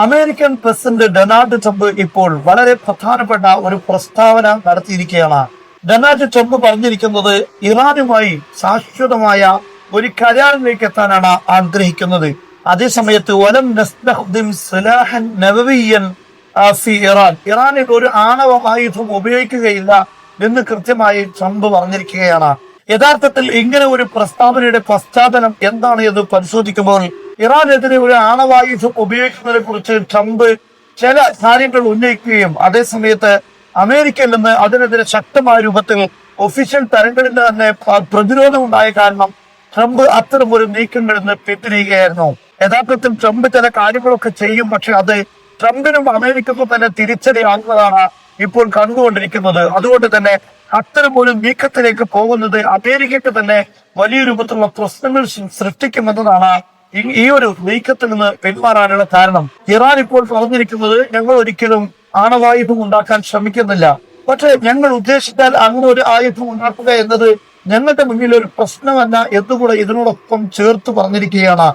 American president Donald Trump ഇപ്പോൾ വളരെ പ്രധാനപ്പെട്ട ഒരു പ്രസ്താവന നടത്തിയിരിക്കുകയാണ്. ഡൊണാൾഡ് ട്രംപ് പറഞ്ഞിരിക്കുന്നത് ഇറാനുമായി ശാശ്വതമായ ഒരു കരാറിലേക്ക് എത്താനാണ് ആഗ്രഹിക്കുന്നത്. അതേസമയത്ത് ഇറാനിൽ ഒരു ആണവ ആയുധം ഉപയോഗിക്കുകയില്ല എന്ന് കൃത്യമായി ട്രംപ് പറഞ്ഞിരിക്കുകയാണ്. യഥാർത്ഥത്തിൽ ഇങ്ങനെ ഒരു പ്രസ്താവനയുടെ പശ്ചാത്തലം എന്താണ് എന്ന് പരിശോധിക്കുമ്പോൾ ഇറാനെതിരെ ഒരു ആണവായുധം ഉപയോഗിക്കുന്നതിനെ കുറിച്ച് ട്രംപ് ചില കാര്യങ്ങൾ ഉന്നയിക്കുകയും അതേസമയത്ത് അമേരിക്കയിൽ നിന്ന് അതിനെതിരെ ശക്തമായ രൂപത്തിൽ ഒഫീഷ്യൽ തരങ്ങളിൽ തന്നെ പ്രതിരോധം ഉണ്ടായ കാരണം ട്രംപ് അത്തരം ഒരു നീക്കങ്ങളിൽ നിന്ന് പിന്തിരിയുകയായിരുന്നു. യഥാർത്ഥത്തിൽ ട്രംപ് ചില കാര്യങ്ങളൊക്കെ ചെയ്യും, പക്ഷെ അത് ട്രംപിനും അമേരിക്കക്കും തന്നെ തിരിച്ചടിയാകുന്നതാണ് ഇപ്പോൾ കണ്ടുകൊണ്ടിരിക്കുന്നത്. അതുകൊണ്ട് തന്നെ അത്തരം ഒരു നീക്കത്തിലേക്ക് പോകുന്നത് അമേരിക്കയ്ക്ക് തന്നെ വലിയ രൂപത്തിലുള്ള പ്രശ്നങ്ങൾ സൃഷ്ടിക്കുമെന്നതാണ് ഈ ഒരു നീക്കത്തിൽ നിന്ന് പിന്മാറാനുള്ള കാരണം. ഇറാൻ ഇപ്പോൾ പറഞ്ഞിരിക്കുന്നത് ഞങ്ങൾ ഒരിക്കലും ആണവായുധം ഉണ്ടാക്കാൻ ശ്രമിക്കുന്നില്ല, പക്ഷെ ഞങ്ങൾ ഉദ്ദേശിച്ചാൽ അങ്ങനെ ഒരു ആയുധം ഉണ്ടാക്കുക എന്നത് ഞങ്ങളുടെ മുന്നിൽ ഒരു പ്രശ്നമല്ല എന്നുകൂടെ ഇതിനോടൊപ്പം ചേർത്ത് പറഞ്ഞിരിക്കുകയാണ്.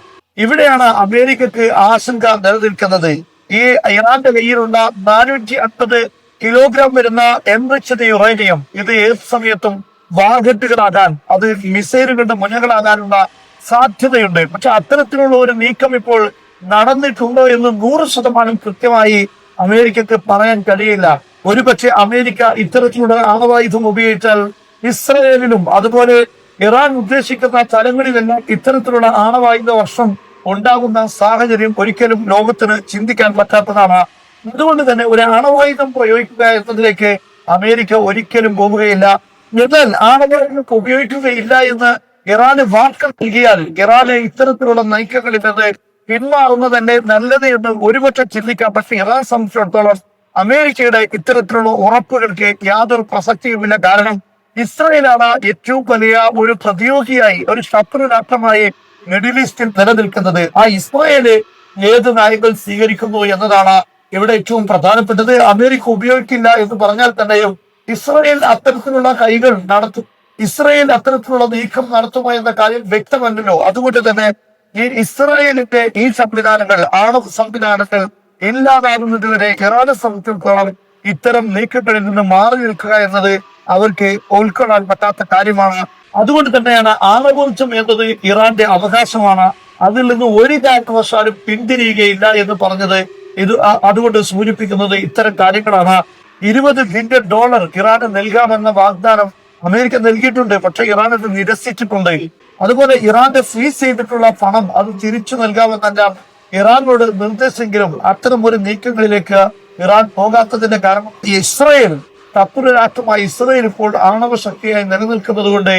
ഇവിടെയാണ് അമേരിക്കക്ക് ആശങ്ക നിലനിൽക്കുന്നത്. ഈ ഇറാന്റെ കയ്യിലുള്ള 450 കിലോഗ്രാം വരുന്ന എൻറിച്ചഡ് യുറേനിയം ഇത് ഏത് സമയത്തും വാർഹെറ്റുകളാകാൻ, അത് മിസൈലുകളുടെ മുനകളാകാനുള്ള സാധ്യതയുണ്ട്. പക്ഷെ അത്തരത്തിലുള്ള ഒരു നീക്കം ഇപ്പോൾ നടന്നിട്ടുണ്ടോ എന്ന് 100% കൃത്യമായി അമേരിക്കക്ക് പറയാൻ കഴിയില്ല. ഒരുപക്ഷെ അമേരിക്ക ഇത്തരത്തിലുള്ള ആണവായുധം ഉപയോഗിച്ചാൽ ഇസ്രയേലിലും അതുപോലെ ഇറാൻ ഉദ്ദേശിക്കുന്ന സ്ഥലങ്ങളിലെല്ലാം ഇത്തരത്തിലുള്ള ആണവായുധ വർഷം ഉണ്ടാകുന്ന സാഹചര്യം ഒരിക്കലും ലോകത്തിന് ചിന്തിക്കാൻ പറ്റാത്തതാണ്. അതുകൊണ്ട് തന്നെ ഒരു ആണവായുധം പ്രയോഗിക്കുക എന്നതിലേക്ക് അമേരിക്ക ഒരിക്കലും പോവുകയില്ല. എന്നാൽ ആണവായുധം ഉപയോഗിക്കുകയില്ല എന്ന് ഇറാന് വാക്ക് നൽകിയാൽ ഇറാന് ഇത്തരത്തിലുള്ള നയക്കങ്ങളിൽ നിന്ന് പിന്മാറുന്നത് തന്നെ നല്ലത് എന്ന് ഒരുപക്ഷെ ചിന്തിക്കാം. പക്ഷെ ഇറാൻ സംബന്ധിച്ചിടത്തോളം അമേരിക്കയുടെ ഇത്തരത്തിലുള്ള ഉറപ്പുകൾക്ക് യാതൊരു പ്രസക്തിയുമില്ല. കാരണം ഇസ്രയേലാണ് ഏറ്റവും വലിയ ഒരു പ്രതിയോഗിയായി, ഒരു ശത്രു രാഷ്ട്രമായി മിഡിൽ ഈസ്റ്റിൽ നിലനിൽക്കുന്നത്. ആ ഇസ്രയേല് ഏത് നയങ്ങൾ സ്വീകരിക്കുന്നു എന്നതാണ് ഇവിടെ ഏറ്റവും പ്രധാനപ്പെട്ടത്. അമേരിക്ക ഉപയോഗിക്കില്ല എന്ന് പറഞ്ഞാൽ തന്നെയും ഇസ്രയേൽ അത്തരത്തിലുള്ള കൈകൾ നടത്തും, ഇസ്രയേൽ അത്തരത്തിലുള്ള നീക്കം നടത്തുമോ എന്ന കാര്യം വ്യക്തമല്ലല്ലോ. അതുകൊണ്ട് തന്നെ ഈ ഇസ്രയേലിന്റെ ഈ സംവിധാനങ്ങൾ, ആണവ സംവിധാനങ്ങൾ ഇല്ലാതാകുന്നതുവരെ ഇറാനെ സംബന്ധിച്ചിടത്തോളം ഇത്തരം നീക്കങ്ങളിൽ നിന്ന് മാറി നിൽക്കുക എന്നത് അവർക്ക് ഉൾക്കൊള്ളാൻ പറ്റാത്ത കാര്യമാണ്. അതുകൊണ്ട് തന്നെയാണ് ആണവോർജ്ജം എന്നത് ഇറാന്റെ അവകാശമാണ്, അതിൽ നിന്ന് ഒരു കാരണവശാലും പിന്തിരിയുകയില്ല എന്ന് പറഞ്ഞത്. ഇത് അതുകൊണ്ട് സൂചിപ്പിക്കുന്നത് ഇത്തരം കാര്യങ്ങളാണ്. $20 ബില്യൺ ഇറാന് നൽകാമെന്ന വാഗ്ദാനം അമേരിക്ക നൽകിയിട്ടുണ്ട്, പക്ഷെ ഇറാൻ അത് നിരസിച്ചിട്ടുണ്ട്. അതുപോലെ ഇറാന്റെ ഫ്രീസ് ചെയ്തിട്ടുള്ള പണം അത് തിരിച്ചു നൽകാമെന്നെല്ലാം ഇറാനോട് നിർദ്ദേശിച്ചെങ്കിലും അത്തരം ഒരു നീക്കങ്ങളിലേക്ക് ഇറാൻ പോകാത്തതിന്റെ കാരണം ഇസ്രയേൽ, ശത്രു രാഷ്ട്രമായ ഇസ്രയേൽ ഇപ്പോൾ ആണവ ശക്തിയായി നിലനിൽക്കുന്നത് കൊണ്ട്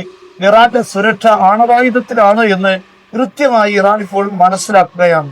ഇറാന്റെ സുരക്ഷ ആണവായുധത്തിലാണ് എന്ന് കൃത്യമായി ഇറാൻ ഇപ്പോൾ മനസ്സിലാക്കുകയാണ്.